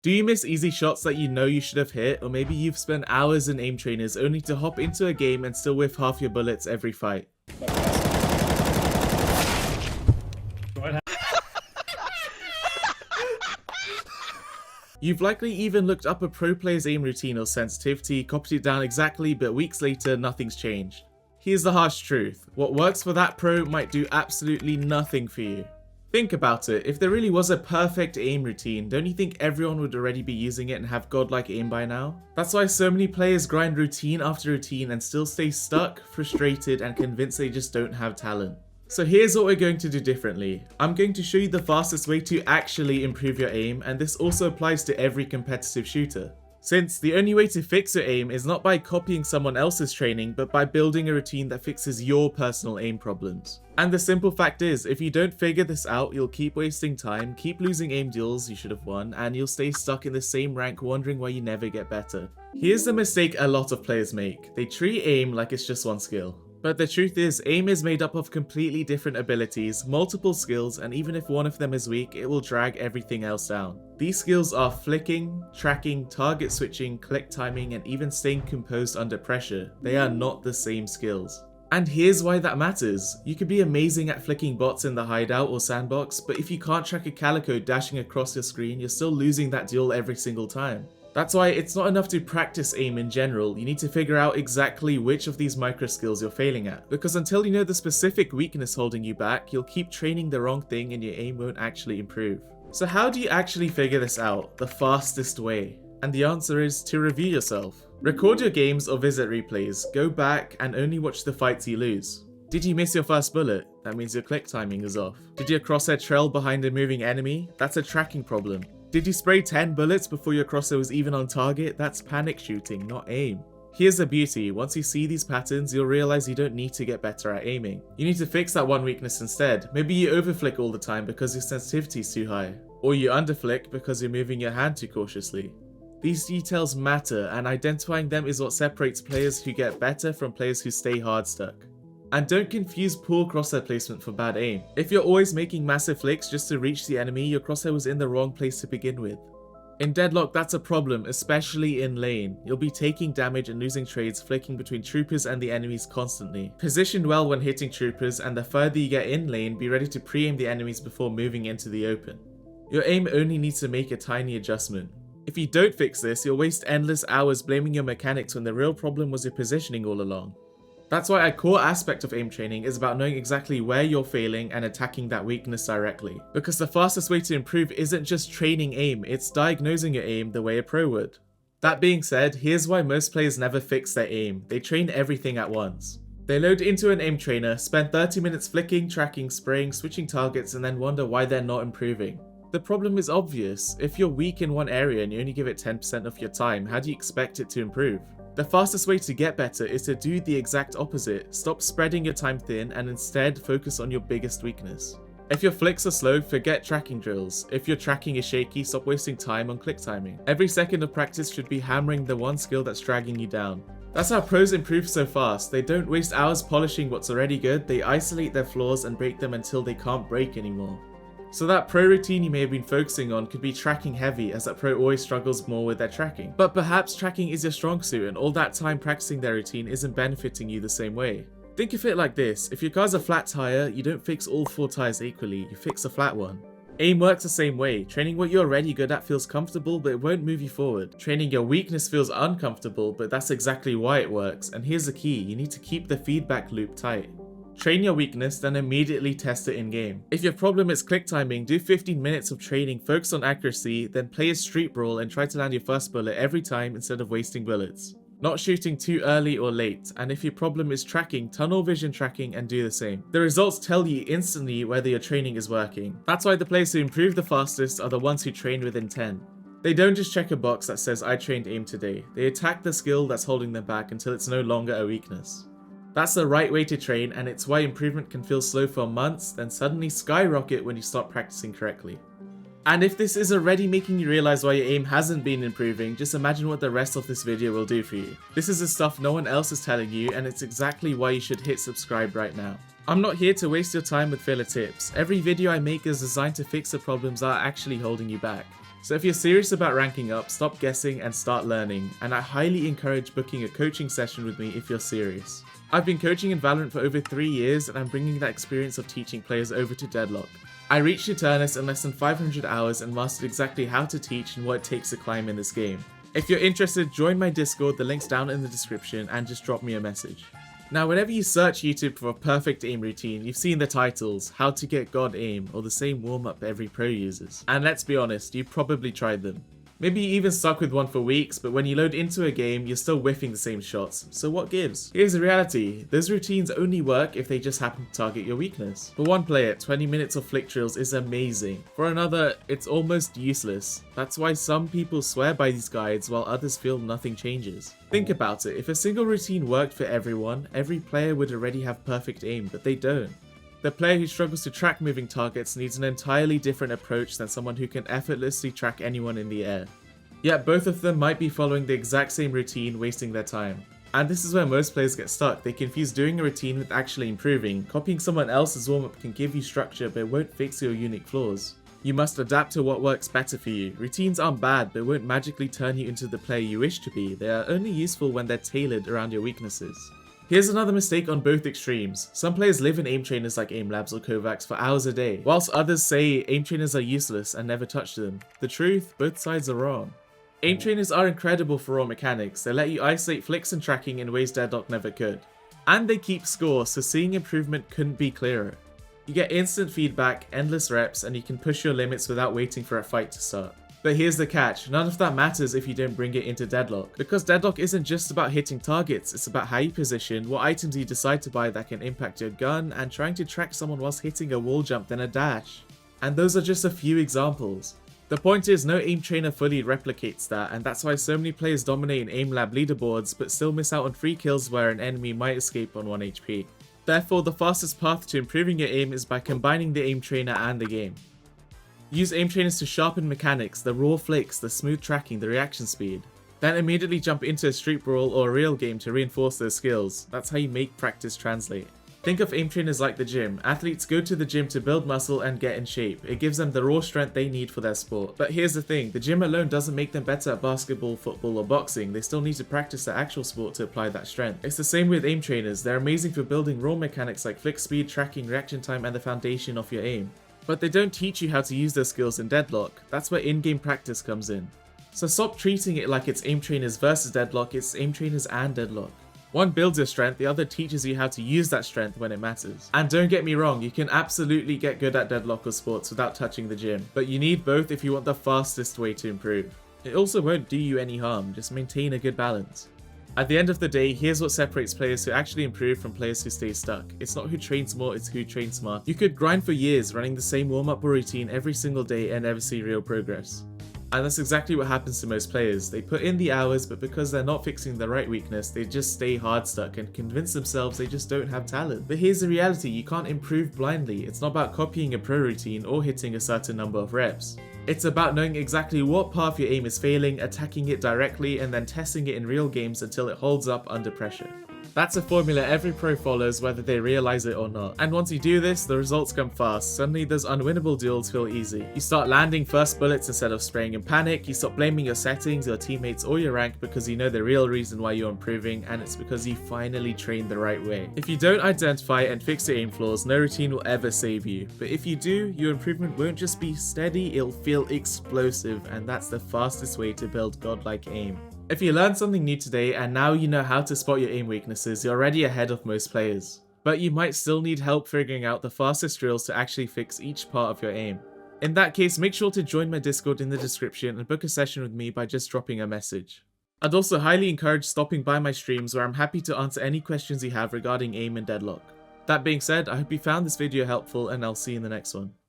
Do you miss easy shots that you know you should have hit, or maybe you've spent hours in aim trainers only to hop into a game and still whiff half your bullets every fight? You've likely even looked up a pro player's aim routine or sensitivity, copied it down exactly, but weeks later nothing's changed. Here's the harsh truth: what works for that pro might do absolutely nothing for you. Think about it, if there really was a perfect aim routine, don't you think everyone would already be using it and have godlike aim by now? That's why so many players grind routine after routine and still stay stuck, frustrated, and convinced they just don't have talent. So here's what we're going to do differently. I'm going to show you the fastest way to actually improve your aim, and this also applies to every competitive shooter. Since the only way to fix your aim is not by copying someone else's training, but by building a routine that fixes your personal aim problems. And the simple fact is, if you don't figure this out, you'll keep wasting time, keep losing aim duels you should have won, and you'll stay stuck in the same rank wondering why you never get better. Here's the mistake a lot of players make: they treat aim like it's just one skill. But the truth is, aim is made up of completely different abilities, multiple skills, and even if one of them is weak, it will drag everything else down. These skills are flicking, tracking, target switching, click timing, and even staying composed under pressure. They are not the same skills. And here's why that matters. You could be amazing at flicking bots in the hideout or sandbox, but if you can't track a calico dashing across your screen, you're still losing that duel every single time. That's why it's not enough to practice aim in general, you need to figure out exactly which of these micro skills you're failing at. Because until you know the specific weakness holding you back, you'll keep training the wrong thing and your aim won't actually improve. So how do you actually figure this out? The fastest way. And the answer is to review yourself. Record your games or visit replays, go back and only watch the fights you lose. Did you miss your first bullet? That means your click timing is off. Did your crosshair trail behind a moving enemy? That's a tracking problem. Did you spray 10 bullets before your crosshair was even on target? That's panic shooting, not aim. Here's the beauty: once you see these patterns, you'll realize you don't need to get better at aiming. You need to fix that one weakness instead. Maybe you overflick all the time because your sensitivity is too high. Or you underflick because you're moving your hand too cautiously. These details matter, and identifying them is what separates players who get better from players who stay hard stuck. And don't confuse poor crosshair placement for bad aim. If you're always making massive flicks just to reach the enemy, your crosshair was in the wrong place to begin with. In Deadlock, that's a problem, especially in lane. You'll be taking damage and losing trades flicking between troopers and the enemies constantly. Position well when hitting troopers, and the further you get in lane, be ready to pre-aim the enemies before moving into the open. Your aim only needs to make a tiny adjustment. If you don't fix this, you'll waste endless hours blaming your mechanics when the real problem was your positioning all along. That's why a core aspect of aim training is about knowing exactly where you're failing and attacking that weakness directly. Because the fastest way to improve isn't just training aim, it's diagnosing your aim the way a pro would. That being said, here's why most players never fix their aim: they train everything at once. They load into an aim trainer, spend 30 minutes flicking, tracking, spraying, switching targets, and then wonder why they're not improving. The problem is obvious: if you're weak in one area and you only give it 10% of your time, how do you expect it to improve? The fastest way to get better is to do the exact opposite. Stop spreading your time thin and instead focus on your biggest weakness. If your flicks are slow, forget tracking drills. If your tracking is shaky, stop wasting time on click timing. Every second of practice should be hammering the one skill that's dragging you down. That's how pros improve so fast. They don't waste hours polishing what's already good, they isolate their flaws and break them until they can't break anymore. So that pro routine you may have been focusing on could be tracking heavy, as that pro always struggles more with their tracking. But perhaps tracking is your strong suit and all that time practicing their routine isn't benefiting you the same way. Think of it like this: if your car's a flat tire, you don't fix all 4 tires equally, you fix a flat one. Aim works the same way. Training what you're already good at feels comfortable, but it won't move you forward. Training your weakness feels uncomfortable, but that's exactly why it works. And here's the key: you need to keep the feedback loop tight. Train your weakness, then immediately test it in game. If your problem is click timing, do 15 minutes of training, focus on accuracy, then play a street brawl and try to land your first bullet every time instead of wasting bullets. Not shooting too early or late, and if your problem is tracking, tunnel vision tracking and do the same. The results tell you instantly whether your training is working. That's why the players who improve the fastest are the ones who train with intent. They don't just check a box that says I trained aim today, they attack the skill that's holding them back until it's no longer a weakness. That's the right way to train, and it's why improvement can feel slow for months, then suddenly skyrocket when you start practicing correctly. And if this is already making you realize why your aim hasn't been improving, just imagine what the rest of this video will do for you. This is the stuff no one else is telling you, and it's exactly why you should hit subscribe right now. I'm not here to waste your time with filler tips. Every video I make is designed to fix the problems that are actually holding you back. So if you're serious about ranking up, stop guessing and start learning, and I highly encourage booking a coaching session with me if you're serious. I've been coaching in Valorant for over 3 years, and I'm bringing that experience of teaching players over to Deadlock. I reached eternus in less than 500 hours and mastered exactly how to teach and what it takes to climb in this game. If you're interested, join my Discord, the link's down in the description, and just drop me a message. Now, whenever you search YouTube for a perfect aim routine, you've seen the titles, how to get God aim, or the same warm-up every pro uses. And let's be honest, you probably tried them. Maybe you even stuck with one for weeks, but when you load into a game, you're still whiffing the same shots. So what gives? Here's the reality. Those routines only work if they just happen to target your weakness. For one player, 20 minutes of flick drills is amazing. For another, it's almost useless. That's why some people swear by these guides while others feel nothing changes. Think about it. If a single routine worked for everyone, every player would already have perfect aim, but they don't. The player who struggles to track moving targets needs an entirely different approach than someone who can effortlessly track anyone in the air. Yet both of them might be following the exact same routine, wasting their time. And this is where most players get stuck. They confuse doing a routine with actually improving. Copying someone else's warm-up can give you structure, but it won't fix your unique flaws. You must adapt to what works better for you. Routines aren't bad, but won't magically turn you into the player you wish to be. They are only useful when they're tailored around your weaknesses. Here's another mistake on both extremes. Some players live in aim trainers like aim labs or kovaaks for hours a day, whilst others say aim trainers are useless and never touch them. The truth, both sides are wrong. Aim trainers are incredible for raw mechanics. They let you isolate flicks and tracking in ways Deadlock never could. And they keep score, so seeing improvement couldn't be clearer. You get instant feedback, endless reps, and you can push your limits without waiting for a fight to start. But here's the catch, none of that matters if you don't bring it into Deadlock. Because Deadlock isn't just about hitting targets, it's about how you position, what items you decide to buy that can impact your gun, and trying to track someone whilst hitting a wall jump then a dash. And those are just a few examples. The point is, no aim trainer fully replicates that, and that's why so many players dominate in aim lab leaderboards but still miss out on free kills where an enemy might escape on 1 HP. Therefore, the fastest path to improving your aim is by combining the aim trainer and the game. Use aim trainers to sharpen mechanics, the raw flicks, the smooth tracking, the reaction speed. Then immediately jump into a street brawl or a real game to reinforce those skills. That's how you make practice translate. Think of aim trainers like the gym. Athletes go to the gym to build muscle and get in shape. It gives them the raw strength they need for their sport. But here's the thing, the gym alone doesn't make them better at basketball, football or boxing. They still need to practice their actual sport to apply that strength. It's the same with aim trainers. They're amazing for building raw mechanics like flick speed, tracking, reaction time and the foundation of your aim. But they don't teach you how to use those skills in Deadlock. That's where in-game practice comes in. So stop treating it like it's aim trainers versus Deadlock, it's aim trainers and Deadlock. One builds your strength, the other teaches you how to use that strength when it matters. And don't get me wrong, you can absolutely get good at Deadlock or sports without touching the gym, but you need both if you want the fastest way to improve. It also won't do you any harm, just maintain a good balance. At the end of the day, here's what separates players who actually improve from players who stay stuck. It's not who trains more, it's who trains smart. You could grind for years running the same warm-up or routine every single day and never see real progress. And that's exactly what happens to most players. They put in the hours, but because they're not fixing the right weakness, they just stay hard stuck and convince themselves they just don't have talent. But here's the reality, you can't improve blindly. It's not about copying a pro routine or hitting a certain number of reps. It's about knowing exactly what path your aim is failing, attacking it directly, and then testing it in real games until it holds up under pressure. That's a formula every pro follows whether they realize it or not. And once you do this, the results come fast. Suddenly those unwinnable duels feel easy. You start landing first bullets instead of spraying in panic, you stop blaming your settings, your teammates or your rank because you know the real reason why you're improving, and it's because you finally trained the right way. If you don't identify and fix your aim flaws, no routine will ever save you. But if you do, your improvement won't just be steady, it'll feel explosive, and that's the fastest way to build godlike aim. If you learned something new today and now you know how to spot your aim weaknesses, you're already ahead of most players. But you might still need help figuring out the fastest drills to actually fix each part of your aim. In that case, make sure to join my Discord in the description and book a session with me by just dropping a message. I'd also highly encourage stopping by my streams where I'm happy to answer any questions you have regarding aim and Deadlock. That being said, I hope you found this video helpful and I'll see you in the next one.